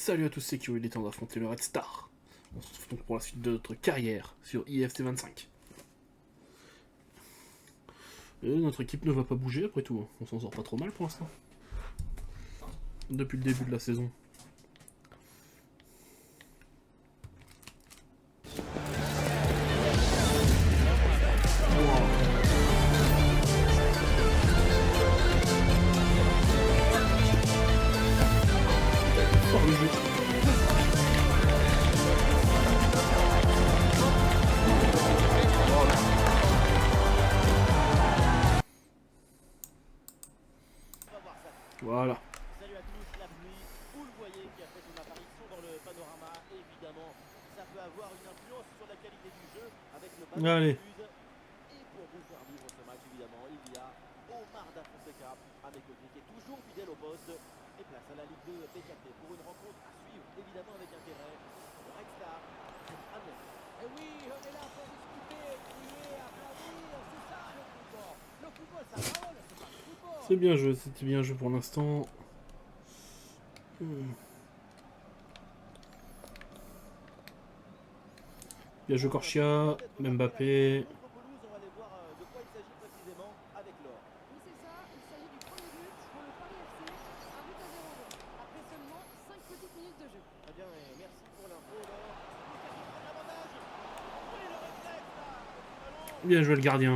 Salut à tous, c'est Kyo, il est temps d'affronter le Red Star. On se retrouve donc pour la suite de notre carrière sur IFC 25. Et notre équipe ne va pas bouger après tout, on s'en sort pas trop mal pour l'instant. Depuis le début de la saison. Oh, le jeu. Voilà. Salut à tous, la pluie, vous le voyez, qui a fait son apparition dans le panorama. Évidemment, ça peut avoir une influence sur la qualité du jeu avec le ballon Allez. de Fuse. Et pour vous faire vivre ce match, évidemment, il y a Omar Da Fonseca, à mes côtés, qui est toujours fidèle au poste. Et place à la Ligue 2 BKT pour une rencontre à suivre, évidemment, avec intérêt. Le Red Star, Amiens. Et oui, on est là pour discuter, crier, applaudir, c'est ça le football. Le football, ça parole, c'est pas le football. C'est bien joué, c'était bien joué pour l'instant. Bien joué Corchia, Mbappé. Contre Pelouse, on va aller voir de quoi il s'agit précisément avec Laure. Oui, c'est ça. Il s'agit du premier but pour le Paris FC, un but à 0 donc, après seulement 5 petites minutes de jeu. Très bien, et merci pour l'info, Laure. L'avantage. Oui, le réflexe, là, avec le ballon. Bien joué le gardien.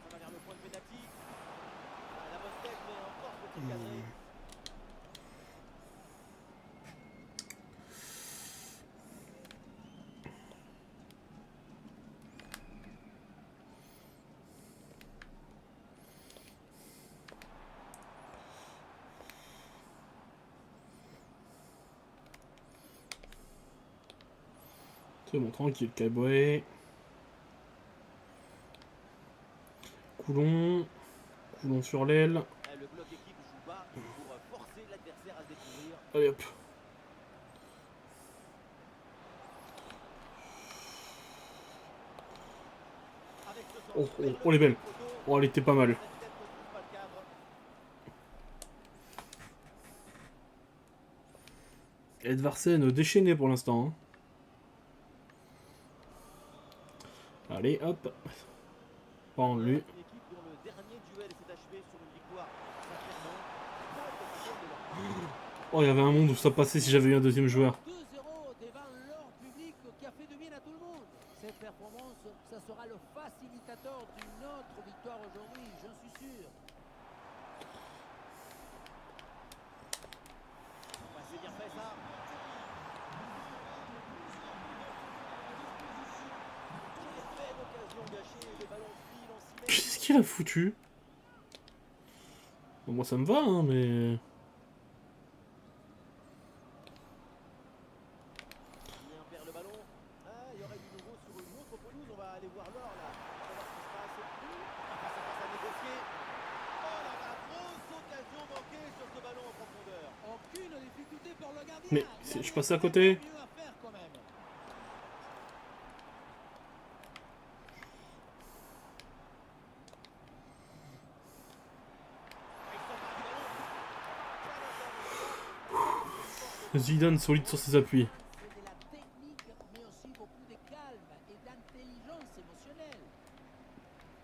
Ça va vers le point de pénalty. Ah, la bonne tête, mais encore faut-il cadrer. C'est bon, tranquille, Caboué. Coulon. Coulon sur l'aile. Le bloc équipe joue bas pour forcer l'adversaire à se découvrir. Allez hop. Avec ce Oh, centre oh, vers oh, le les belles. poteau. Oh, elle était pas mal. Cette tête ne trouve pas le cadre. Edvarsen déchaîné pour l'instant. Hein. Allez, hop. Pas en lui. Une équipe dont le dernier duel s'est achevé sur une victoire. Sincèrement, Oh, il y avait un monde où ça passait si j'avais eu un deuxième joueur. 2-0 devant leur public qui a fait du bien à tout le monde. Cette performance, ça sera le facilitateur d'une autre victoire aujourd'hui, j'en suis sûr. bah, c'est bien fait ça. Quelle belle occasion gâchée. Le ballon file en 6 mètres. Qu'est-ce qu'il a foutu? Bon, moi ça me va, hein, mais... Bien perd le ballon. Ah, il y aurait du nouveau sur une autre pelouse. On va aller voir l'or là. On va voir ce qui se passe. Face à face à négocier. Oh là là, grosse occasion manquée sur ce ballon en profondeur. Aucune difficulté pour le gardien. Mais Il y je avait passe à côté. mieux à faire quand même. Zidane solide sur ses appuis. C'est de la technique, mais aussi beaucoup de calme et d'intelligence émotionnelle.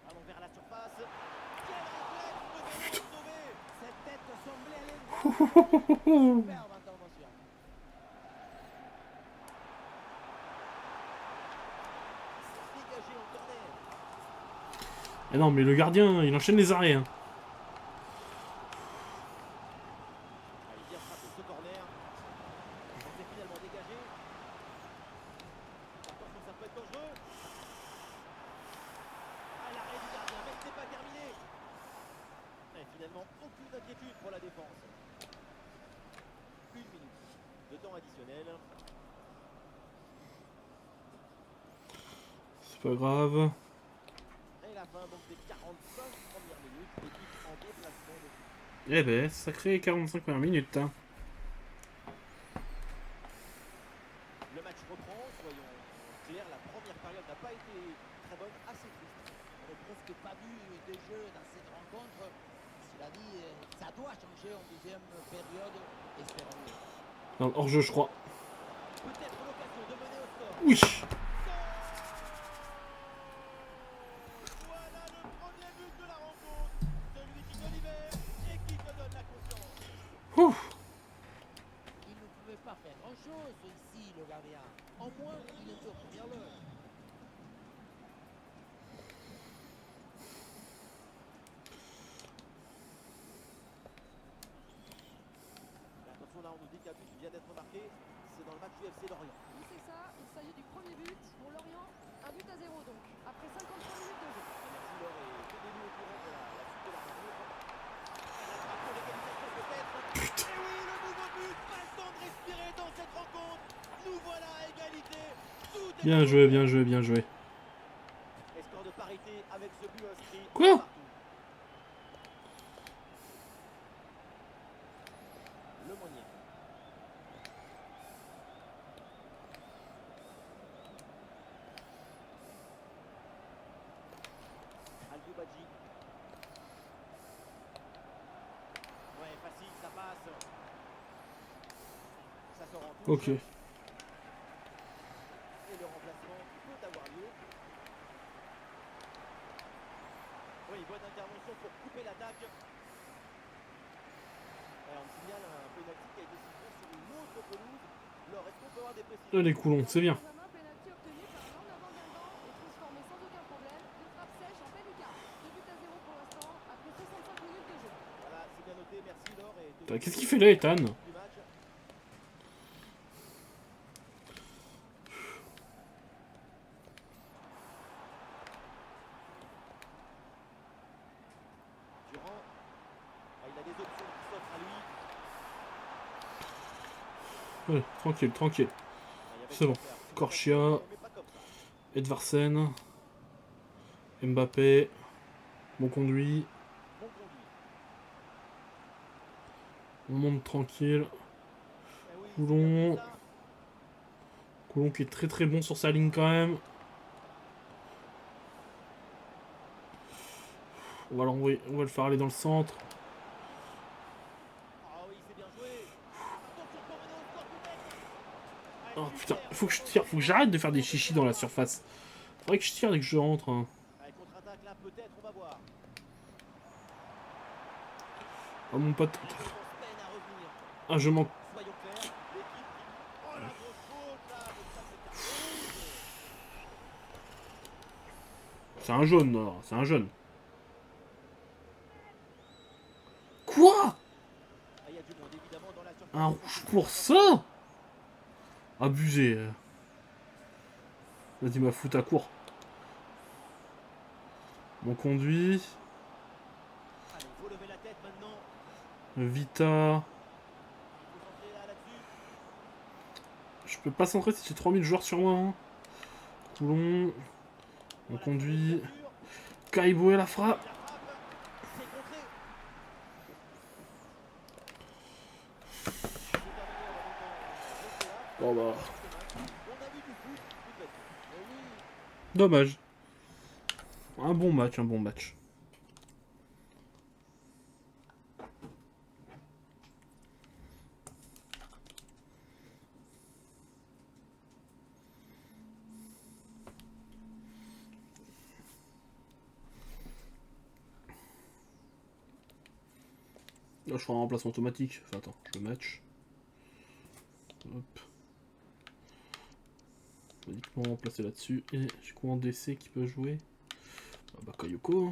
Allons vers la surface. Quel réflexe, le ballon sauvé. Cette tête semblait aller droit. Superbe intervention. Dégagé en corner. Eh non, mais le gardien, il enchaîne les arrêts. Hein. Allez, bien frappé ce corner. C'est finalement dégagé. Attention, ça peut être dangereux. Ah, l'arrêt du gardien, mais ce n'est pas terminé. Et finalement, aucune inquiétude pour la défense. Une minute de temps additionnel. C'est pas grave. Et la fin donc des 45 premières minutes. Équipe en déplacement de... Eh ben, sacré 45 premières minutes. Hein. Le match reprend, soyons clairs, la première période n'a pas été très bonne, assez triste. On n'a presque pas vu des jeux dans cette rencontre. Si la dit, ça doit changer en deuxième période. Espérons-le. Non, hors-jeu, je crois. Peut-être l'occasion de mener au score. Oui. Voilà le premier but de la rencontre. Celui qui te libère et qui te donne la confiance. Ouh. Il ne pouvait pas faire grand-chose ici, le gardien. Au moins, il était aux premières loges. Attention, là, on nous dit qu'un but vient d'être marqué. C'est dans le match du FC Lorient. Oui, c'est ça. Il s'agit du premier but pour Lorient. Un but à 0 donc, après 53 minutes de jeu. Merci Laure et tenez-nous au courant de la suite de la rencontre. L'attrape pour l'égalisation peut-être. Et oui, le nouveau but. Pas le temps de respirer dans cette rencontre. Nous voilà à égalité. Tout est Bien joué, bien joué, bien joué. Et score de parité avec ce but inscrit. Quoi? Partout. Le Monnier. Aliou Badji. Ouais, facile, ça passe. Ça sort en touche. Ok. Et le remplacement peut avoir lieu. Oui, bonne intervention pour couper l'attaque. Et on me signale un penalty qui a été sifflé sur une autre pelouse. Alors, est-ce qu'on peut avoir des précisions? Les Coulons, c'est bien. Benjamin, penalty obtenu par Lorna Van Guingamp et transformé sans aucun problème. Une frappe sèche en pleine lucarne. 2 buts à 0 pour l'instant, après 65 minutes de jeu. Voilà, c'est bien noté, merci Laure. Et Putain, qu'est-ce qu'il fait là, Ethan? du match. Durand, il a des options qui s'offrent à lui. Ouais, tranquille, tranquille. Il y avait C'est bon. quoi faire. C'est Korchia. mais pas comme ça. Edvarsen. Mbappé. Bon conduit. Bon conduit. On monte tranquille. Eh oui, Coulon. c'est bien ça. Coulon qui est très très bon sur sa ligne quand même. On va l'envoyer, on va le faire aller dans le centre. Ah oui, c'est bien joué. Attention pour mener au score peut-être. Oh Allez, putain, super. faut que je tire, faut que j'arrête de faire des chichis dans la surface. Faudrait que je tire dès que je rentre. Hein. Allez, contre-attaque là, peut-être, on va voir. Oh mon pote. La défense peine à revenir. Ah je manque. Soyons clairs, l'équipe qui... Oh la grosse faute là, mais ça c'est carton rouge. C'est un jaune, non, c'est un jaune. Quoi? Ah, il y a du monde évidemment dans la surface. Un rouge pour ça? Abusé. Vas-y, ma fout à court. Mon conduit. Allez, il faut lever la tête maintenant. Vita. Il faut centrer là, là-dessus. Je peux pas centrer si j'ai 3000 joueurs sur moi. Hein. Coulon. On Voilà, conduit. l'ouverture. Caïboué la frappe. La frappe, c'est contré. C'est terminé, on va donc en rester là. Bon bah. On a vu du foot, tout bête. Et oui, Dommage. Un bon match, un bon match. Là, je ferai un remplacement automatique. Enfin, attends, je le match. Hop. Uniquement remplacer là-dessus. Et j'ai quoi en DC qui peut jouer? Ah bah, Kayoko.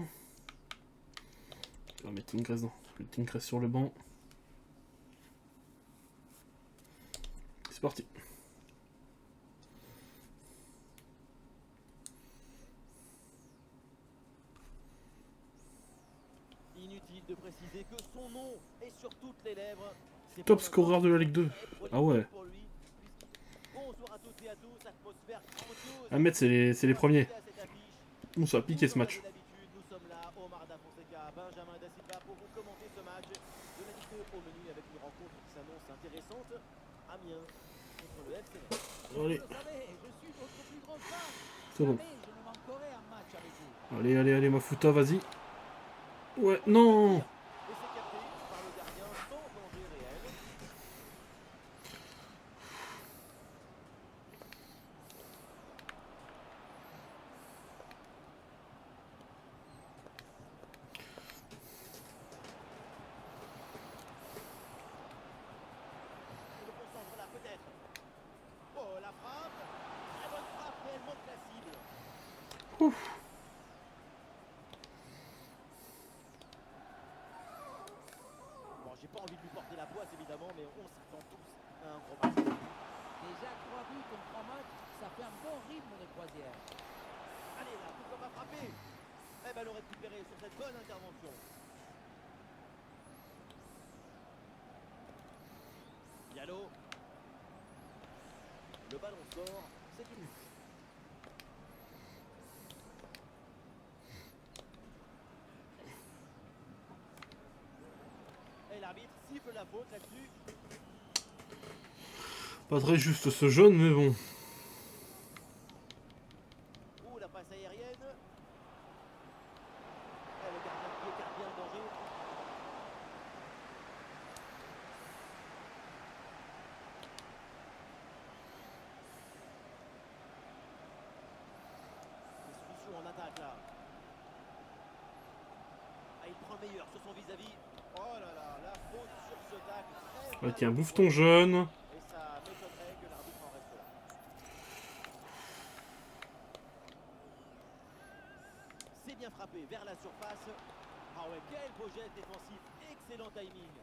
On va mettre Tinkress dans. Le Tinkress sur le banc. C'est parti. inutile de préciser que son nom est sur toutes les lèvres. C'est Top pour scoreur de la Ligue 2. l'instant Ah ouais. pour lui, puisqu'il- Bonsoir à toutes et à tous, atmosphère grandiose. À mettre, c'est les premiers. À cette affiche. Ouh, ça a piqué ce Vous en match. avez l'habitude, nous sommes là, Omar Da Fonseca, Benjamin Da Silva pour vous commenter ce match de la Ligue 2 au menu avec une rencontre qui s'annonce intéressante. Amiens contre le FC Metz. Allez, Vous le savez, je suis votre plus grand fan. c'est bon. Jamais je ne manquerai un match avec vous. Allez, allez, allez, Mafuta, vas-y. Ouais, non. Et c'est Bon, j'ai pas envie de lui porter la poisse évidemment, mais on s'attend tous à un gros match. Déjà 3 buts en 3 matchs, ça fait un bon rythme de croisière. Allez là, pourquoi pas frapper? Eh ben, le récupérer sur cette bonne intervention. Diallo. Le ballon sort, c'est une touche. Et l'arbitre siffle la faute là-dessus. Pas très juste ce jaune, mais bon. Ouh, la passe aérienne. Et le gardien qui écarte bien le danger. Des solutions en attaque là. Ah, il prend meilleur sur son vis-à-vis. Oh là là, la faute sur ce tacle. Très Ouais, mal tiens, bouffe ton contrôlé. jaune. Et ça m'étonnerait que l'arbitre en reste là. C'est bien frappé vers la surface. Ah ouais, quel beau geste défensif. Excellent timing.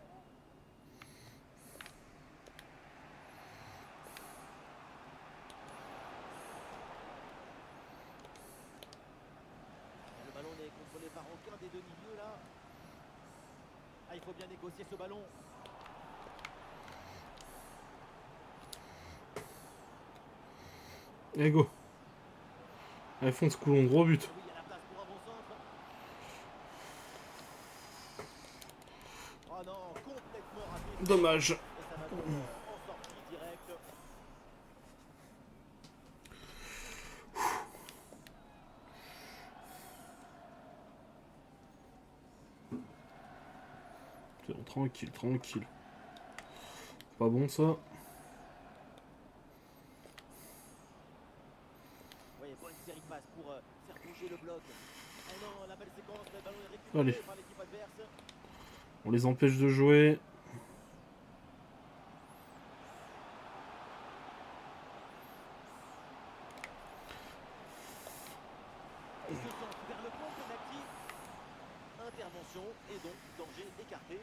Le ballon n'est contrôlé par aucun des deux milieux là. Ah, il faut bien négocier ce ballon. Allez, go. Allez, fonce, coulon, gros but. Oui, il y a la place pour un bon centre. Oh non, complètement raté. Dommage. Et ça va donc en sortie directe. C'est bon, tranquille, tranquille. Pas bon ça. Oui, bonne série de passes pour faire bouger le bloc. Ah non, la belle séquence, le ballon est récupéré Allez. par l'équipe adverse. On les empêche de jouer. Et ce centre vers le point penalty. Intervention et donc danger écarté.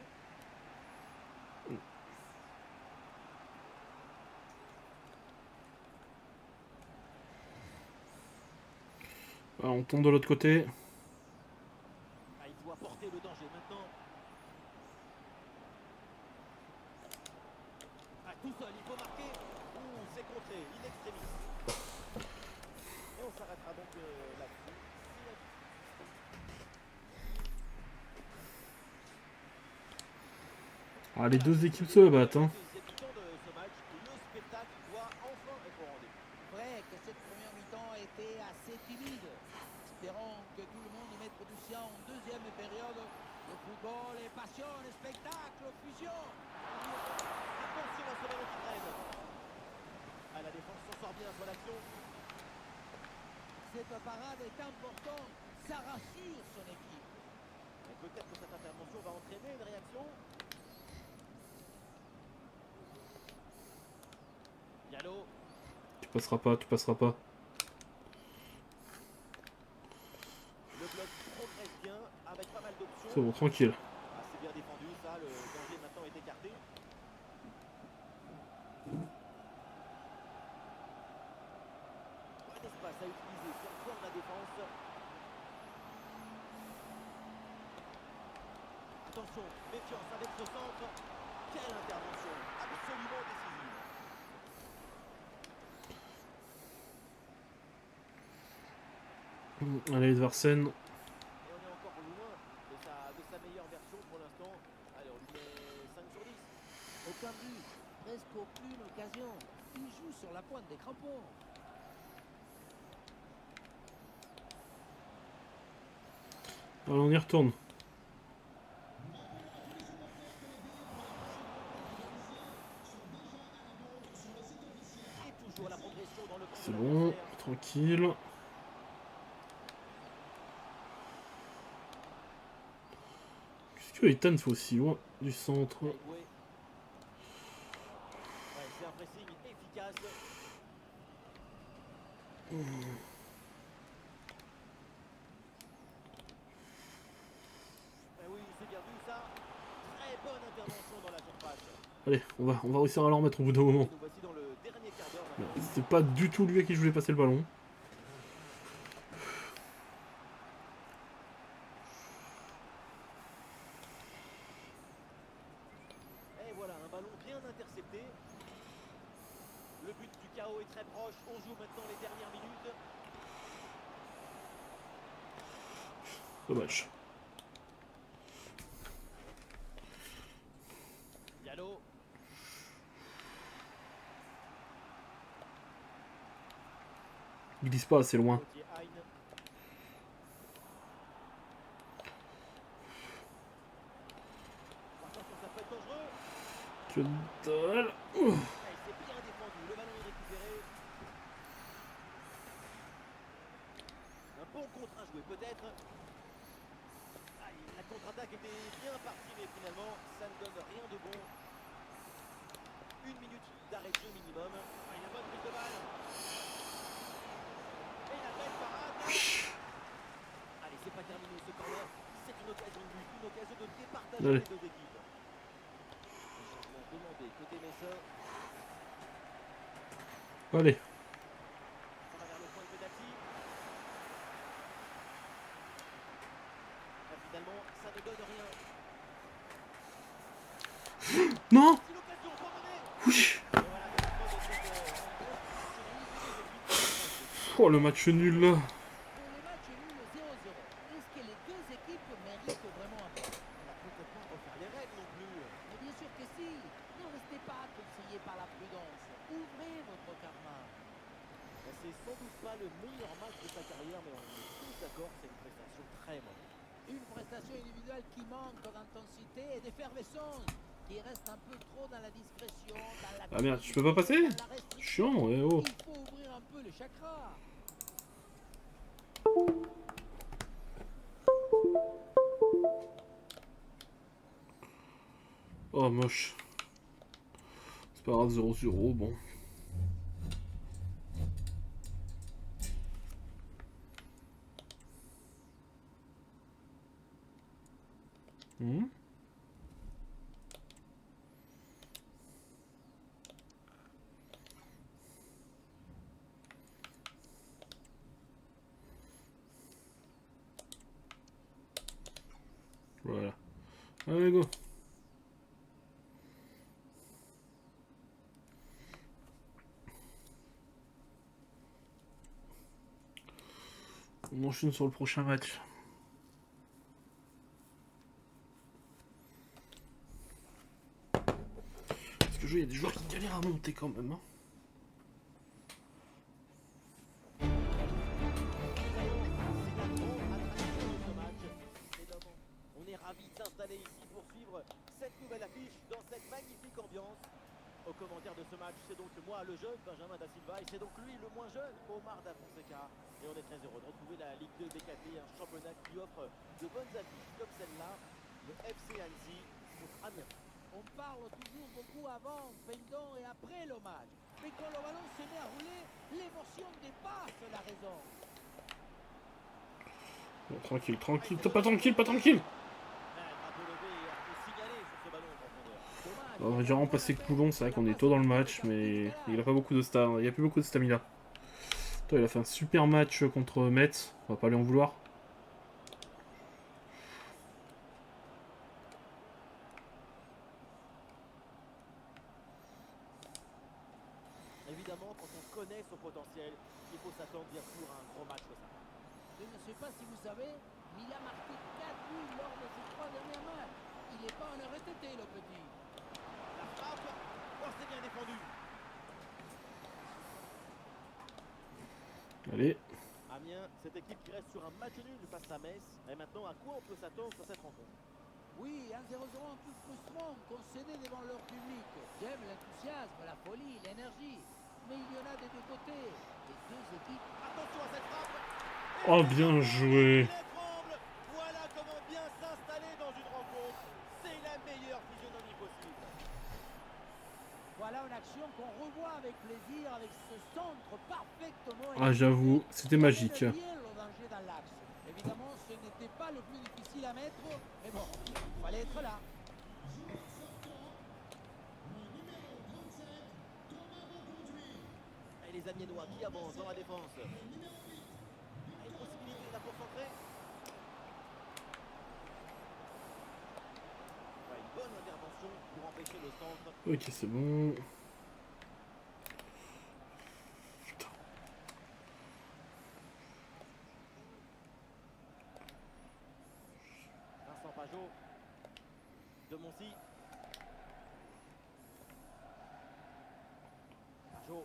Ah, on tombe de l'autre côté. Ah, il doit porter le danger maintenant. Ah, tout seul, il faut marquer. Ouh, c'est contré, in extremis. Et on s'arrêtera donc là-dessus. Ah, les deux équipes se battent. Hein. Deuxième mi-temps de ce match, le spectacle doit enfin être au rendez-vous. Vrai que cette première mi-temps a été assez timide. Espérons que tout le monde y mette du sien en deuxième période. Le football est passion, le spectacle, fusion. Attention à ce ballon qui traîne. Ah, la défense s'en sort bien sur l'action. Cette parade est importante. Ça rassure son équipe. Et peut-être que cette intervention va entraîner une réaction. Diallo. Tu passeras pas, tu passeras pas. Le bloc progresse bien avec pas mal d'options. C'est bon, tranquille. Ah, c'est bien défendu ça, le danger maintenant est écarté. Pas d'espace à utiliser sur le flanc de la défense. Attention, méfiance avec ce centre. Quelle intervention, absolument décisive. Allez, Edvarsen. Et on est encore loin de sa meilleure version pour l'instant. Allez, on lui met 5 sur 10. Aucun but, presque aucune occasion. Il joue sur la pointe des crampons. Allez, on y retourne. Et toujours la progression dans le camp C'est de bon, l'adversaire. tranquille. Qu'est-ce que Ethan fait aussi loin du centre? Ouais, c'est un pressing efficace. Allez, on va réussir à leur mettre au bout d'un moment. Et nous voici dans le dernier quart d'heure maintenant. C'est pas du tout lui à qui je voulais passer le ballon. Et voilà, un ballon bien intercepté. Le but du chaos est très proche. On joue maintenant les dernières minutes. Dommage. Diallo. Il glisse pas assez loin. Gauthier Hein. Attention, ça peut être dangereux. Que dalle. Ah, il s'est bien défendu. Le ballon est récupéré. Un bon contre à jouer peut-être. Ah, la contre-attaque était bien partie, mais finalement, ça ne donne rien de bon. Une minute d'arrêt de jeu minimum. Ah, il a bonne prise de balle. Et la belle parade. Allez, c'est pas terminé ce corner. C'est une occasion de but, une occasion de départager Allez. les deux équipes. Le changement demandé côté Messin. Allez. Ça va vers le point de pénalty. Ah, finalement, ça ne donne rien. Non. C'est l'occasion pour mener. Oui. Et voilà, comme preuve de cette équipes. Oh, le match nul là. Pour le match nul 0-0, est-ce que les deux équipes méritent vraiment un point? On va peut-être pas refaire les règles non plus. Mais bien sûr que si. Ne restez pas conseillé par la prudence. Ouvrez votre karma. C'est sans doute pas le meilleur match de sa carrière, mais on est tous d'accord, c'est une prestation très moyenne. Une prestation individuelle qui manque d'intensité et d'effervescence, qui reste un peu trop dans la discrétion, dans la... Ah merde, je peux pas passer? dans la restriction. Chiant, ouais, oh. Il faut ouvrir un peu le chakra. Oh, moche. C'est pas grave, 0-0, bon. Hmm. Voilà. Allez, go. On enchaîne sur le prochain match. Parce que je vois, il y a des joueurs qui galèrent à monter quand même. Hein. On est ravis de s'installer ici pour suivre cette nouvelle affiche dans cette magnifique ambiance. Au commentaire de ce match, c'est donc moi, le jeune Benjamin Da Silva, et c'est donc lui, le moins jeune, Omar Da Fonseca. Et on est très heureux de retrouver la Ligue 2 BKT, un championnat qui offre de bonnes affiches comme celle-là, le FC Annecy contre Amiens. On parle toujours beaucoup avant, pendant et après le match. Mais quand le ballon se met à rouler, l'émotion dépasse la raison. Bon, tranquille, tranquille, pas tranquille, pas tranquille. On va déjà remplacer Coulon, c'est vrai qu'on est tôt dans le match, mais il a pas beaucoup de stamina. Il a plus beaucoup de stamina. Toi, il a fait un super match contre Metz, on va pas lui en vouloir. Évidemment, quand on connaît son potentiel, il faut s'attendre bien sûr à un gros match comme ça. Je ne sais pas si vous savez, mais il a marqué 4 buts lors de ses 3 derniers matchs. Il n'est pas en RTT, le petit. La frappe, oh c'est bien défendu. Allez. Amiens, cette équipe qui reste sur un match nul face à Metz. Et maintenant, à quoi on peut s'attendre sur cette rencontre? Oui, 1-0-0 un peu frustrant, concédé devant leur public. J'aime l'enthousiasme, la folie, l'énergie. Mais il y en a des deux côtés. Les deux équipes. Attention à cette frappe. Oh, bien joué. Voilà comment bien s'installer dans une rencontre. C'est la meilleure physionomie possible. Voilà une action qu'on revoit avec plaisir, avec ce centre parfaitement... Ah, j'avoue, c'était magique. Le danger dans l'axe. Évidemment, ce n'était pas le plus difficile à mettre, mais bon, il fallait être là. les Amiénois qui avancent dans la défense. Une possibilité là pour centrer. Ouais, une bonne intervention pour empêcher le centre. Ok, c'est bon. Putain. Vincent Pajot. De Moncy. Pajot.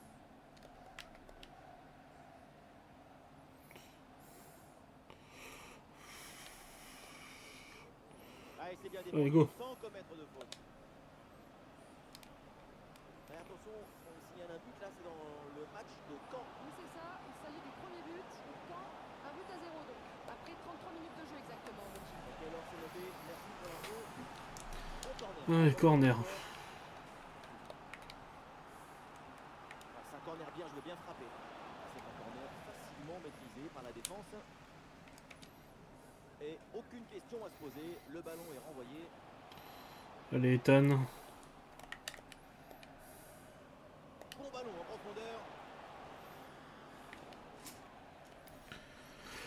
Ah, et c'est bien Allez, défendu go. sans commettre de faute. Mais attention, on signale un but là, c'est dans le match de Caen. Oui, c'est ça. Il s'agit du premier but. Caen, un but à 0 donc. Après 33 minutes de jeu exactement. en Belgique. Ok, alors c'est noté. Merci pour l'info. Bon corner. Ouais, corner. Ah, c'est un corner bien joué, bien frappé. Ah, c'est un corner facilement maîtrisé par la défense. Et aucune question à se poser. Le ballon est renvoyé. Allez, Ethan. Bon ballon en profondeur.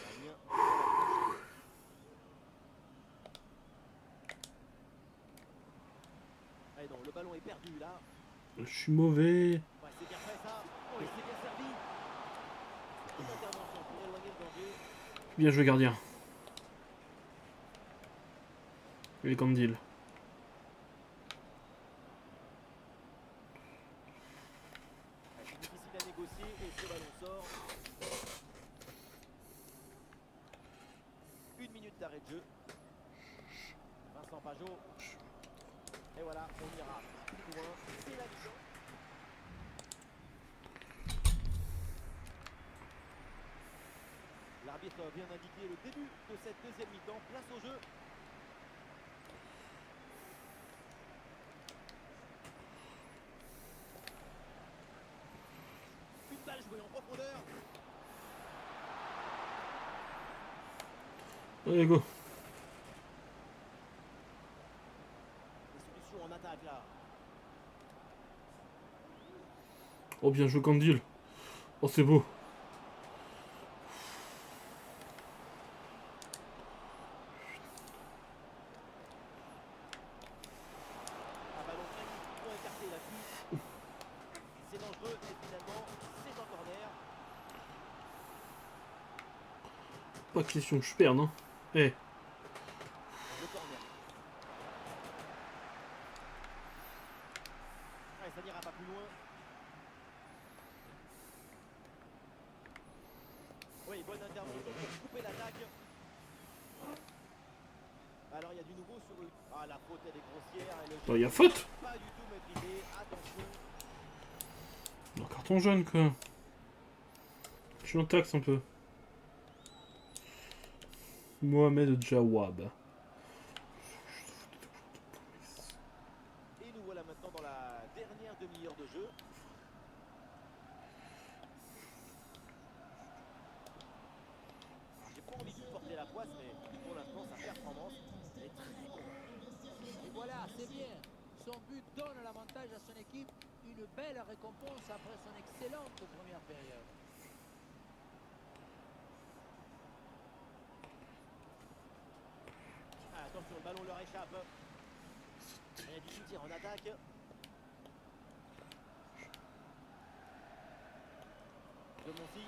Gardien sur la touche. Allez, non, le ballon est perdu là. Je suis mauvais. Ouais, c'est bien fait ça. Oh, et c'est bien servi. Une intervention pour éloigner le danger. Bien joué, gardien. Les Candil. Ouais, c'est difficile à négocier et ce ballon sort. Une minute d'arrêt de jeu. Vincent Pajot. Et voilà, on ira plus loin. C'est la mi-temps. L'arbitre vient d'indiquer le début de cette deuxième mi-temps. Place au jeu. Une balle jouée en profondeur. Allez, go. Des solutions en attaque là. Oh, bien joué, Candil. Oh, c'est beau. Un ballon magnifiquement écarté là-dessus. C'est dangereux et finalement c'est un corner. Pas question que je perde, hein. Eh. Le corner. Ouais, ça n'ira pas plus loin. Oui, bonne intervention pour couper l'attaque. Alors il y a du nouveau sur eux. Ah, la faute elle est grossière et le Oh, jeu y a faute. pas du tout maîtrisé. Attention. Un carton jaune, quoi. Je suis en taxe un peu. Mohamed Jawad. Et nous voilà maintenant dans la dernière demi-heure de jeu. Alors, j'ai pas envie de porter la poisse, mais pour l'instant sa performance est très convaincante. Et voilà, c'est bien. Son but donne l'avantage à son équipe. Une belle récompense après son excellente première période. Ah, attention, le ballon leur échappe. Il y a du soutien en attaque. De Moncy.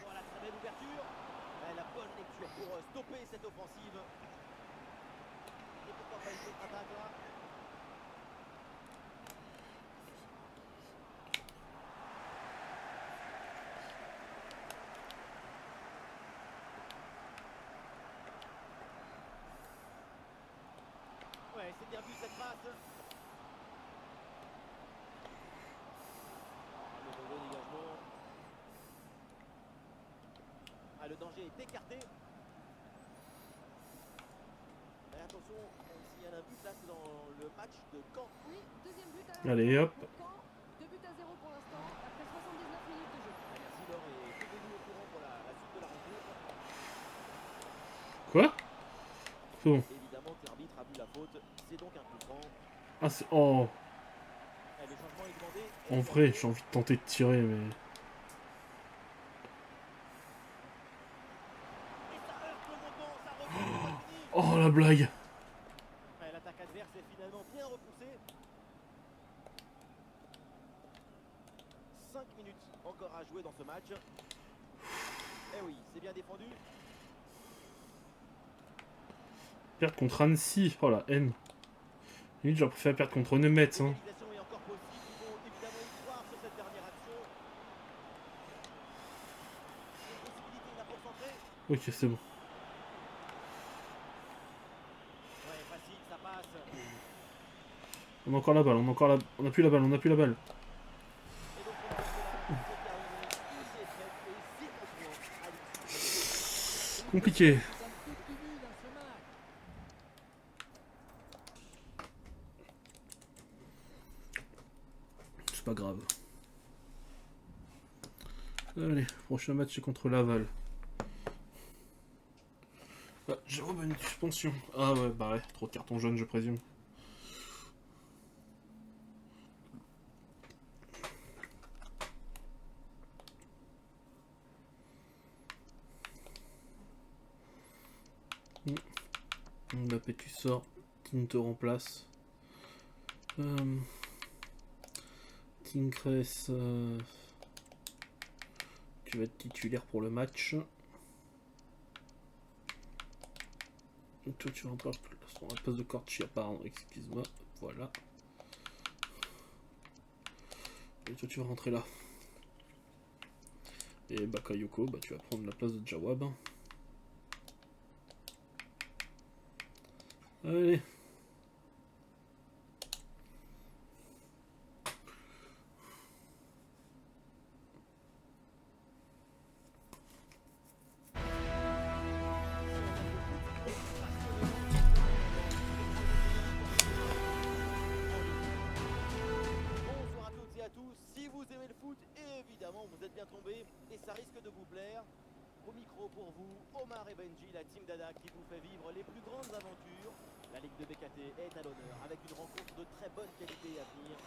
Voilà, très belle ouverture. Ouais, la bonne lecture pour stopper cette offensive. Et pourquoi pas une contre-attaque là. Ouais, c'est bien vu cette passe. Ah, le mauvais dégagement. Ah, le danger est écarté. Mais attention, on signale un but là, c'est dans le match de Caen. Oui, deuxième but à Allez, hop. pour Caen. 2 buts à 0 pour l'instant. Après 79 minutes de jeu. Ah, merci Laure et tenez-nous au courant pour la suite de la rencontre. Quoi? C'est bon. Évidemment que l'arbitre a vu la faute, c'est donc un coup franc. Ah, c'est... Oh. Eh, le changement est demandé. En vrai, j'ai envie de tenter de tirer, mais... Et ça heurte le montant, ça revient, c'est pas fini. Oh, la blague! Ouais, l'attaque adverse est finalement bien repoussée. 5 minutes encore à jouer dans ce match. Eh oui, c'est bien défendu. Perdre contre Annecy, oh la haine. Limite, j'aurais préféré perdre contre Nemeth, hein. L'égalisation est encore possible. Il faut évidemment y croire sur cette dernière action. Une possibilité là pour centrer. Ok, c'est bon. Ouais, facile, ça passe. On a encore la balle, on a encore la... On a plus la balle, on a plus la balle. Et donc le match est là, c'est terminé. Une défaite et 0 points à l'issue. Compliqué. Ils sont tout unis dans ce match. C'est pas grave. Allez, prochain match c'est contre Laval. Ah, Jérôme a une suspension. Ah ouais, bah ouais, trop de cartons jaunes je présume. Mbappé tu sors, Tine te remplace. Tincress, tu vas être titulaire pour le match. Et toi tu rentres sur la place de Corchia, pardon, excuse-moi, voilà. Et toi tu vas rentrer là. Et Bakayoko, bah tu vas prendre la place de Jawab. Allez. Bonsoir à toutes et à tous. Si vous aimez le foot, évidemment, vous êtes bien tombés et ça risque de vous plaire. Au micro pour vous, Omar et Benji, la team Dada qui vous fait vivre les plus grandes aventures. La Ligue de BKT est à l'honneur avec une rencontre de très bonne qualité à venir.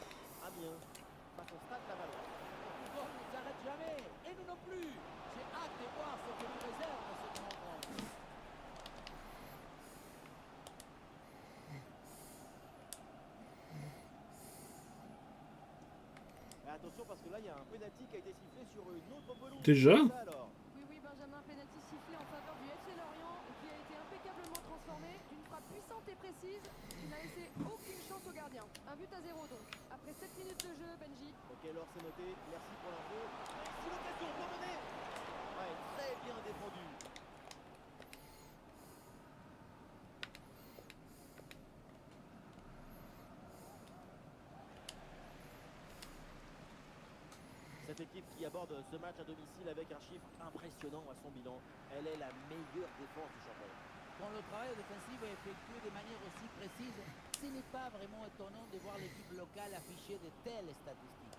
Amiens face au Stade Lavallois. Le football ne s'arrête jamais. Et nous non plus. J'ai hâte de voir ce que nous réserve cette rencontre. Mais attention parce que là il y a un penalty qui a été sifflé sur une autre pelouse. Déjà Ça, alors. Oui, Benjamin, penalty sifflé en faveur du FC Lorient et qui a été impeccablement transformé d'une frappe puissante et précise qui n'a laissé aucune chance au gardien. Un but à 0 donc. Après 7 minutes de jeu, Benji. Ok, alors c'est noté. Merci pour l'info. C'est l'occasion, bien mené. Ouais, très bien défendu. Cette équipe qui aborde ce match à domicile avec un chiffre impressionnant à son bilan. Elle est la meilleure défense du championnat. Quand le travail défensif est effectué de manière aussi précise, ce n'est pas vraiment étonnant de voir l'équipe locale afficher de telles statistiques.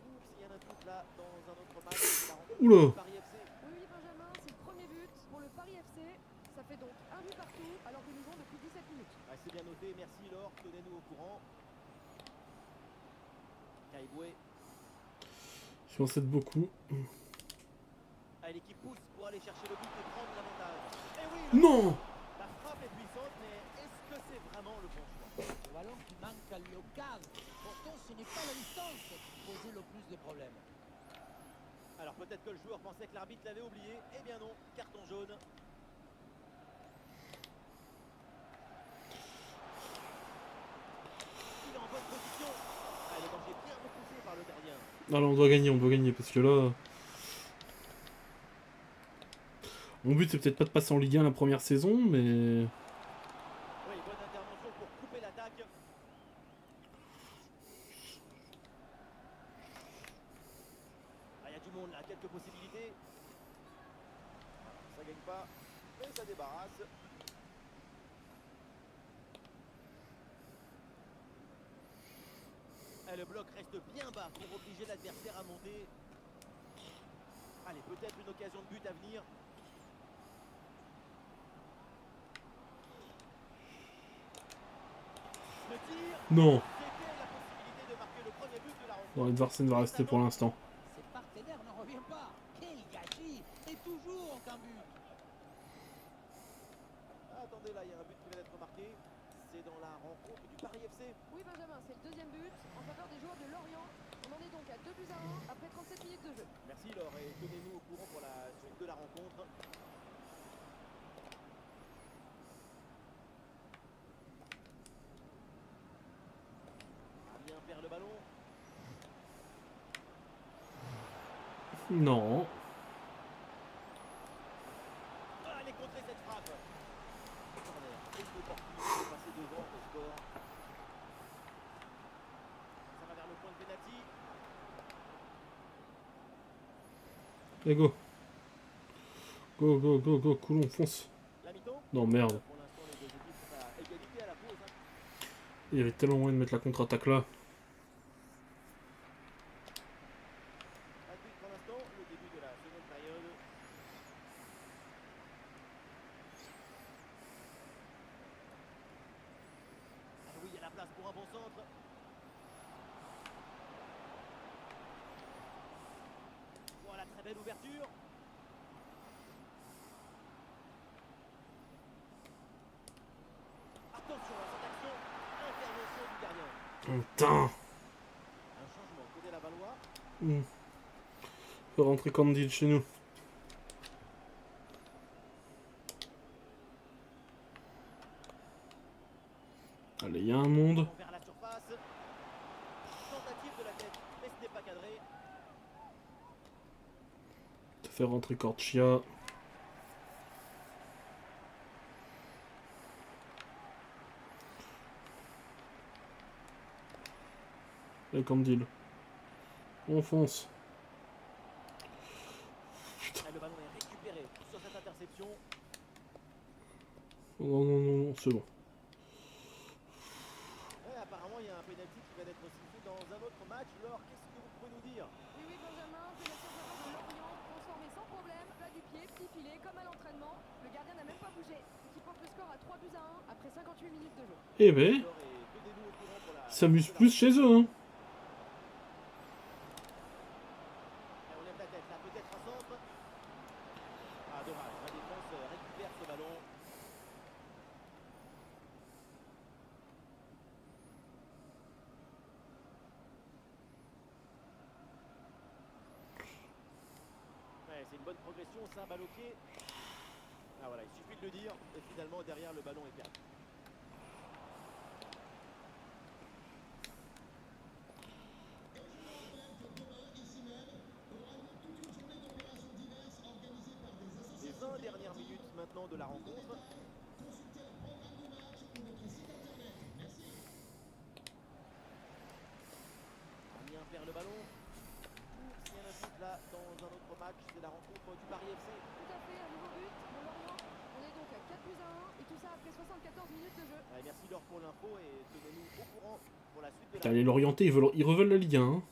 Oups, il y a un doute là dans un autre match. C'est la rencontre Oula. du Paris FC. Oui, Benjamin, c'est le premier but pour le Paris FC. Ça fait donc un but partout alors que nous jouons depuis 17 minutes. Ouais, c'est bien noté. Merci Laure. Tenez-nous au courant. Caïboué. Je m'en cède beaucoup. Ah, l'équipe pousse pour aller chercher le but et prendre l'avantage. Et oui, le Non. La frappe est puissante, mais est-ce que c'est vraiment le bon choix? Le ballon qui manque à l'occasion. Pourtant, ce n'est pas la distance qui posait le plus de problèmes. Alors peut-être que le joueur pensait que l'arbitre l'avait oublié. Eh bien non, carton jaune. Il est en bonne position. Ah, le danger bien repoussé par le gardien. Alors on doit gagner parce que là... Mon but c'est peut-être pas de passer en Ligue 1 la première saison, mais... Oui, bonne intervention pour couper l'attaque. Ah, il y a du monde là, quelques possibilités. Ça gagne pas, mais ça débarrasse. Et le bloc reste bien bas pour obliger l'adversaire à monter. Allez, peut-être une occasion de but à venir. Non. C'était la possibilité de marquer le premier but de la rencontre. Bon, Edvardsen va rester pour l'instant. Ses partenaires n'en reviennent pas. Quel gâchis. Et toujours aucun but. Ah, attendez, là, il y a un but qui vient d'être marqué. C'est dans la rencontre du Paris FC. Oui, Benjamin, c'est le deuxième but en faveur des joueurs de Lorient. On en est donc à 2 buts à 1 après 37 minutes de jeu. Merci Laure et tenez-nous au courant pour la suite de la rencontre. Amiens perd le ballon. Non. Ah, elle est contrée cette frappe. Corner. Et une opportunité de passer devant au score. Ça va vers le point de pénalty. Allez, go. Go, go, go, go. Coulon, fonce. La mi-temps. Non, merde. Pour l'instant, les deux équipes sont à égalité à la pause. Il y avait tellement moyen de mettre la contre-attaque là. Pas de but pour l'instant, le début de la seconde période. Ah oui, il y a la place pour un bon centre. Voilà, très belle ouverture. Attention à cette action. Intervention du gardien. Putain. Un changement côté la Valois. Faut rentrer Candide chez nous. Allez, il y a un monde. Vers la surface. Tentative de la tête, mais ce n'est pas cadré. Ça fait rentrer Corchia. Allez, Candide. On fonce. Ah, le ballon est récupéré sur cette interception. Oh, non, non, non, non, c'est bon. Ouais, apparemment, il y a un pénalty qui va être sifflé dans un autre match. Laure, qu'est-ce que vous pouvez nous dire? Oui, oui, Benjamin, pénalty en faveur de Lorient, transformé sans problème, plat du pied, petit filet, comme à l'entraînement. Le gardien n'a même pas bougé, ce qui porte le score à 3 buts à 1 après 58 minutes de jeu. Eh ben, Laure, et tenez-nous au courant pour la s'amuse suite de la plus chez eux, hein. Et on lève la tête, là, peut-être un centre. Ah, dommage, la défense récupère ce ballon. Ouais, c'est une bonne progression, ça, balle au pied. Ah voilà, il suffit de le dire, et finalement, derrière, le ballon est perdu. Les 20 dernières minutes maintenant de la rencontre. Amiens perd le ballon. S'il y a un but là dans un autre match, c'est la rencontre du Paris FC. Tout à fait, un nouveau but pour Lorient. On est donc à 4 buts à 1 et tout ça après 74 minutes de jeu. Ouais, merci Laure pour l'info et tenez-nous au courant pour la suite de Putain, la les Lorientais, ils reveulent la Ligue 1. Hein.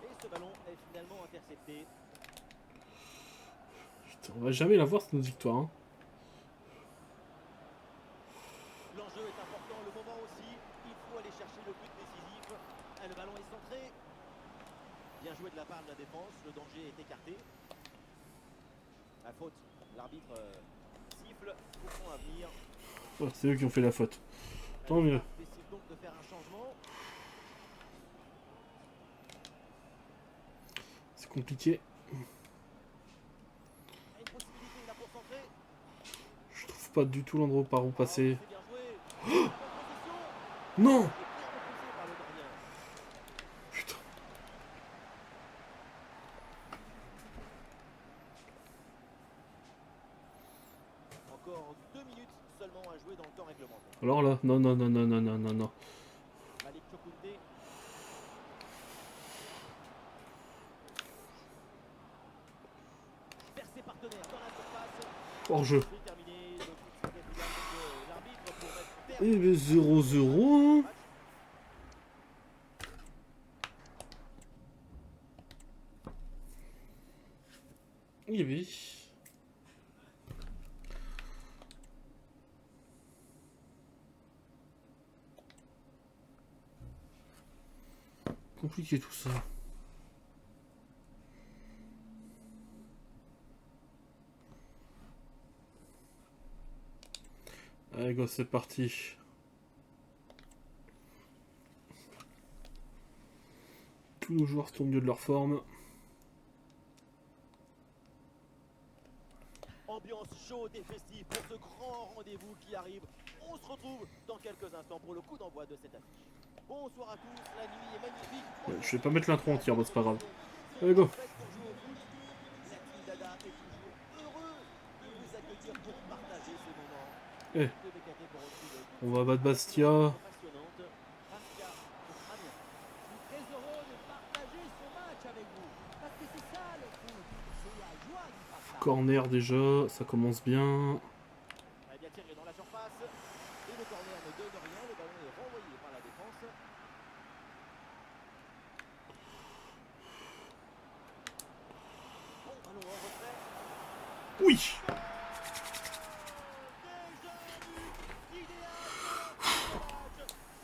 Et ce ballon est finalement intercepté. Putain, on va jamais la voir cette notre victoire. Hein. L'enjeu est important, le moment aussi. Il faut aller chercher le but décisif. Ah, le ballon est centré. Bien joué de la part de la défense, le danger est écarté. La faute, l'arbitre siffle, coup franc à venir. Ouais, c'est eux qui ont fait la faute. Tant mieux. Décide donc de faire un changement. C'est compliqué. Il y a une possibilité là pour centrer. Je trouve pas du tout l'endroit par où passer. C'est bien joué. Bonne position. Non! Et bien repoussé par le gardien. Putain. Encore 2 minutes seulement à jouer dans le temps réglementaire. Alors là, non, non, non, non, non, non, non, non. Malik Chokoundé. Vers ses partenaires dans la surface. Hors jeu. C'est terminé. Le coup de sifflet final de l'arbitre pour mettre terme Eh ben 0-0, hein. Eh ben. compliqué tout ça. Allez go, c'est parti. Tous nos joueurs sont au mieux de leur forme. Ambiance chaude et festive pour ce grand rendez-vous qui arrive. On se retrouve dans quelques instants pour le coup d'envoi de cette affiche. Bonsoir à tous, la nuit est magnifique. Ouais, je vais pas mettre l'intro entière, bon, c'est pas grave. Allez go. La team Dada est toujours heureuse de vous accueillir pour partager ce moment. Eh. De BKT pour retrouver On va battre Bastia. passionnante. Bastia contre Amiens. Je suis très heureux de partager ce match avec vous. Parce que c'est ça le foot. C'est la joie du partage. Corner déjà, ça commence bien. Elle bien tiré dans la surface. Et le corner ne donne rien. Le ballon est renvoyé par la défense. Bon ballon en retrait. Oui.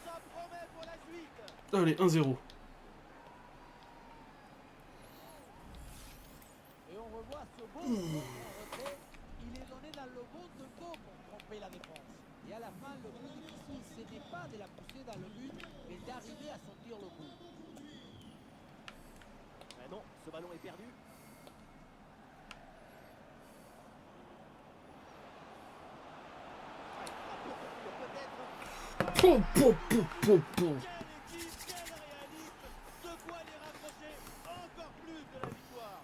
Ça promet pour la suite. Allez, 1-0. Et on revoit ce beau ballon en retrait. Il est donné dans le bon tempo pour tromper la défense. Et à la fin, le plus difficile, ce n'est pas de la pousser dans le but, mais d'arriver à sortir le coup. Mais non, ce ballon est perdu. Pom, pom, pom, pom, pom. Quelle équipe, quel réalisme. De quoi les rapprocher encore plus de la victoire.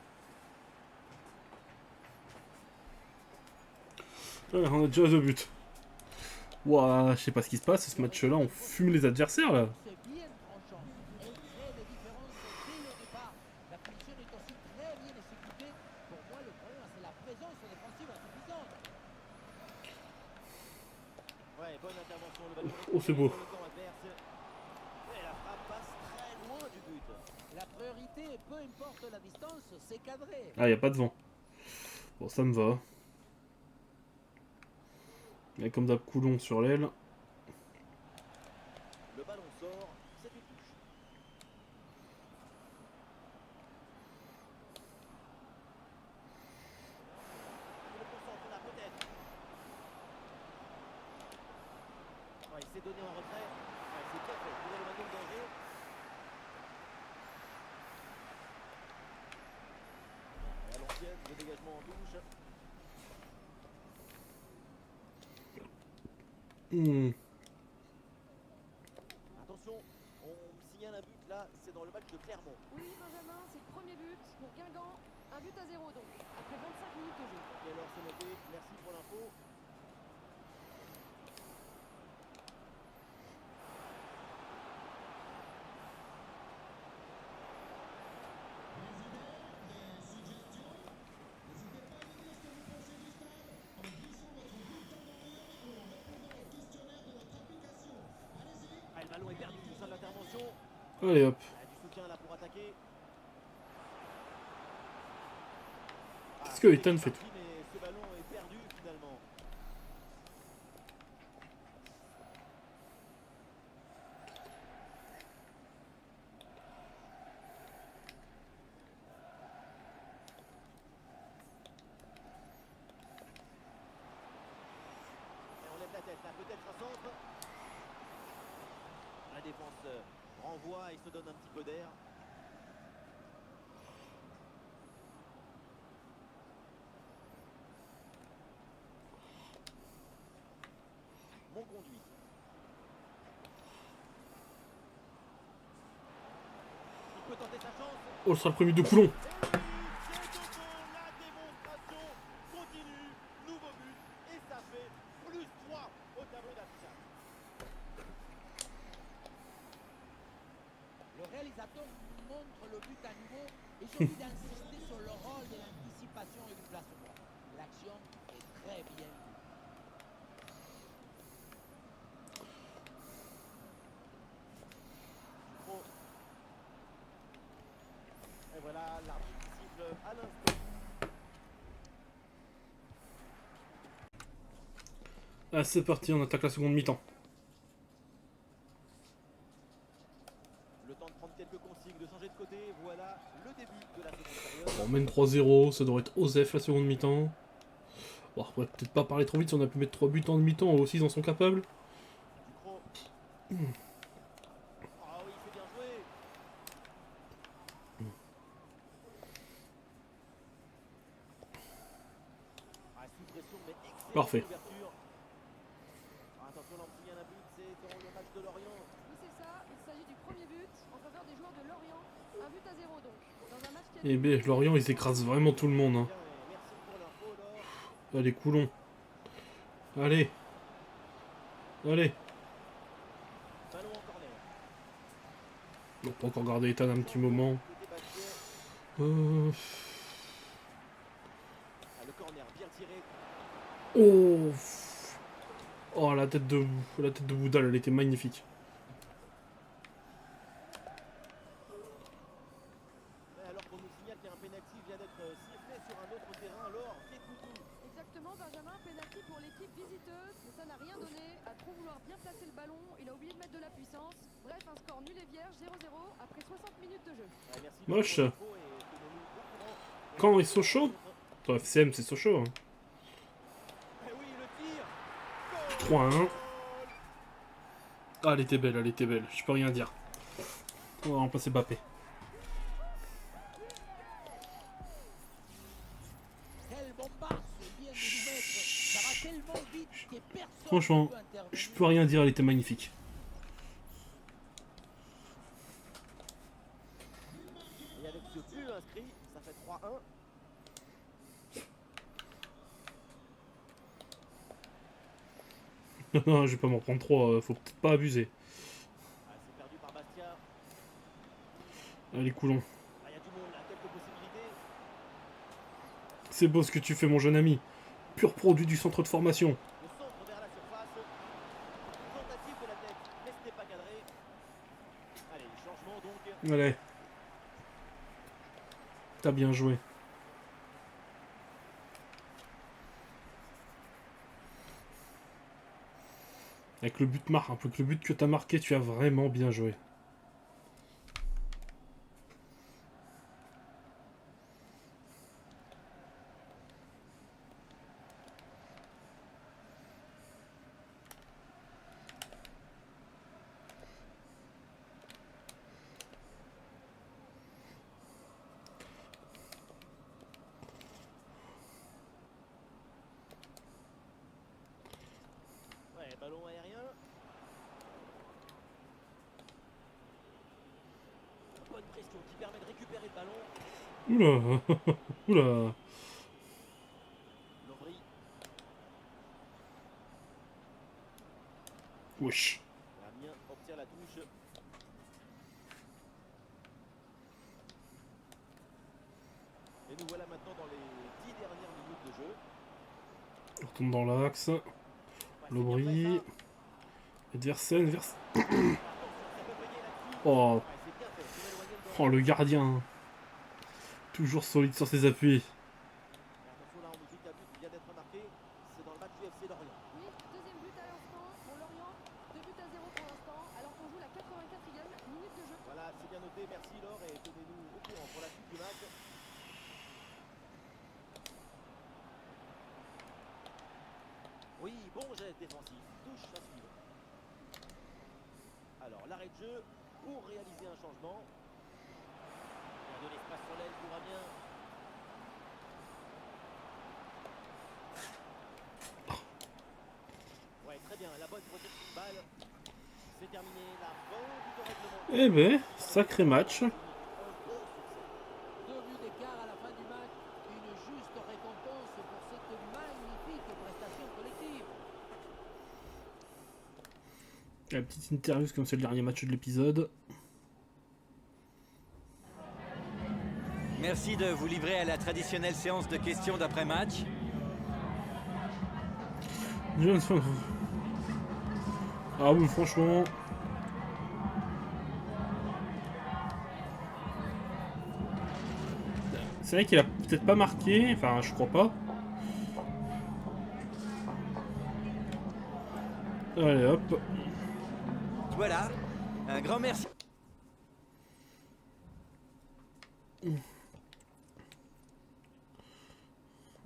Ouais, on a déjà 2 buts. Ouah, je sais pas ce qui se passe, ce match-là, on fume les adversaires là. C'est bien tranchant. Elle crée des différences dès le départ. La punition est aussi très bien exécutée. Pour moi, le problème, c'est la présence défensive insuffisante. Ouais, bonne intervention. Le ballon Oh, c'est beau. dans le camp adverse. Et la frappe passe très loin du but. La priorité, peu importe la distance, c'est cadré. Ah, y a pas de vent. Bon, ça me va. Et comme d'hab, Coulon sur l'aile. Le ballon sort, c'est une touche. Il le concentre là peut-être. Ouais, il s'est donné en retrait. Ouais, c'est bien fait. Il a le ballon de danger. Et à l'ancienne, le dégagement en touche. Attention, on me signale un but là, c'est dans le match de Clermont. Oui, Benjamin, c'est le premier but pour Guingamp. Un but à 0 donc, après 25 minutes de jeu. Et alors c'est noté, merci pour l'info. Ah, le ballon est perdu au sein de l'intervention. Allez hop. Ah, du soutien là pour attaquer. Qu'est-ce que Ethan fait? Mais ce ballon est perdu finalement. Et on lève la tête là, peut-être un centre. La défense renvoie et se donne un petit peu d'air. Mon conduit. Il peut tenter sa chance. Oh, ce sera le premier de Coulon. C'est au fond, la démonstration continue. Nouveau but. Et ça fait +3 au tableau d'affichage. Le réalisateur montre le but à nouveau et j'ai envie d'insister sur le rôle de l'anticipation et du placement. L'action est très bien vue. Bon. Et voilà l'arbitre qui siffle à l'instant. Ah, c'est parti, on attaque la seconde mi-temps. Le temps de prendre quelques consignes On mène 3-0, ça devrait être Osef la seconde mi-temps. Bon, on pourrait peut-être pas parler trop vite si on a pu mettre 3 buts en demi-temps, eux aussi ils en sont capables. Ducrot. Ah oui, c'est bien joué. Ah, sous pression, mais excellente Parfait. ouverture. Ah, attention, là, on signale un but, c'est dans le match de Lorient. Oui, c'est ça. Il s'agit du premier but en faveur des joueurs de Lorient. Un but à 0 donc. Dans un match qui a Et B, Lorient ils écrasent vraiment tout le monde. Hein. Bien, et merci pour l'info, Laure. Allez, Coulon. Allez. Allez. Ballon en corner. On peut encore garder Ethan un petit moment. Côté Bastia. Euh... Ah, le corner, bien tiré. Oh. Oh, la tête de Boudal, elle était magnifique. Ouais, alors qu'on nous signale qu'un pénalty vient d'être sifflé sur un autre terrain, Laure, dites-nous tout. Exactement, Benjamin, pénalty pour l'équipe visiteuse, mais ça n'a rien donné. À trop vouloir bien placer le ballon, il a oublié de mettre de la puissance. Bref, un score nul et vierge, 0-0 après 60 minutes de jeu. Ouais, merci Moche. pour l'info et tenez-nous au courant. Quand est Sochaux? Toi, FCM, c'est Sochaux. Hein. Eh oui, le tir. 3-1. Ah, elle était belle, elle était belle. Je peux rien dire. On va remplacer Bappé. Quelle bombasse vient de nous mettre. Ça va tellement vite que personne Franchement, ne peut intervenir. je peux rien dire, elle était magnifique. Et avec ce but inscrit, ça fait 3-1. Non, je vais pas m'en prendre 3, faut peut-être pas abuser. Ah, c'est perdu par Bastia. Allez, Coulon. Ah, il y a du monde là, quelques possibilités. C'est beau ce que tu fais, mon jeune ami. Pur produit du centre de formation. Le centre vers la surface. Tentative de la tête, mais ce n'est pas cadré. Allez, changement donc. Allez. T'as bien joué. Avec le but que t'as marqué, tu as vraiment bien joué. Ouais, ballon aérien. Bonne pression qui permet de récupérer le ballon. Oula. Oula. Lobry. Wesh. Amiens obtient la touche. Et nous voilà maintenant dans les 10 dernières minutes de jeu. On retourne dans l'axe. Ouais, c'est bien Lobry. fait, Adversaire. ça. Attention, ça peut payer là-dessus. Oh. Ouais, c'est bien fait, pour éloigner le danger. Oh, le gardien. Toujours solide sur ses appuis. Attention là, on nous dit qu'un but vient d'être marqué. C'est dans le match du FC Lorient. Oui, deuxième but à l'instant pour Lorient. 2 buts à 0 pour l'instant, alors qu'on joue la 84e minute de jeu. Voilà, c'est bien noté. Merci Laure et tenez-nous au courant pour la suite du match. Oui, bon geste défensif. Touche à suivre. Alors, l'arrêt de jeu pour réaliser un changement. Il y a de l'espace sur l'aile pour Amiens. Ouais, très bien. La bonne protection de balle. C'est terminé. La fin du règlement. Eh ben, sacré match. Un beau succès. 2 buts d'écart à la fin du match. Une juste récompense pour cette magnifique prestation collective. La petite interview, comme c'est le dernier match de l'épisode. Merci de vous livrer à la traditionnelle séance de questions d'après-match. Ah oui, franchement. C'est vrai qu'il a peut-être pas marqué, enfin je crois pas. Allez hop. Voilà, un grand merci.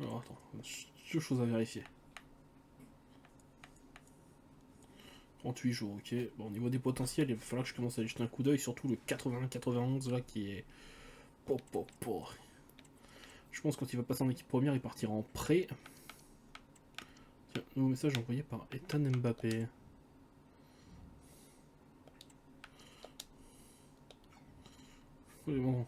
Alors attends, deux choses à vérifier. 38 jours, ok. Bon, au niveau des potentiels, il va falloir que je commence à aller jeter un coup d'œil, surtout le 80-91 là qui est... Je pense que quand il va passer en équipe première, il partira en prêt. Tiens, nouveau message envoyé par Ethan Mbappé. Oui, bon.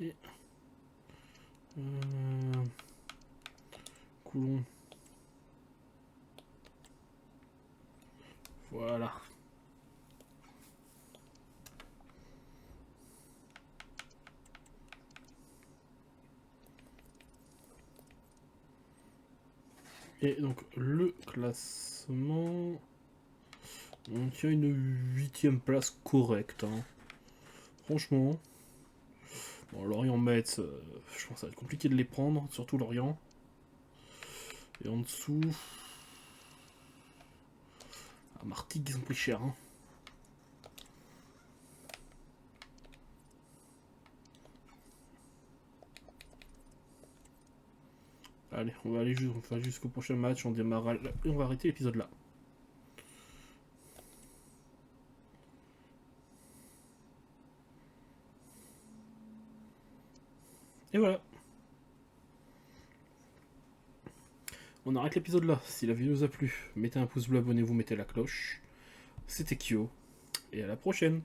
Et... Coulon. Voilà. Et donc le classement, on tient une 8ème place correcte. Hein. Franchement. Bon, Lorient Metz, je pense que ça va être compliqué de les prendre, surtout Lorient. Et en dessous. Ah, Martigues, ils sont plus chers. Hein. Allez, on va aller jusqu'au prochain match, on démarre et on va arrêter l'épisode là. Et voilà. On arrête l'épisode là. Si la vidéo vous a plu, mettez un pouce bleu, abonnez-vous, mettez la cloche. C'était Kyo, et à la prochaine.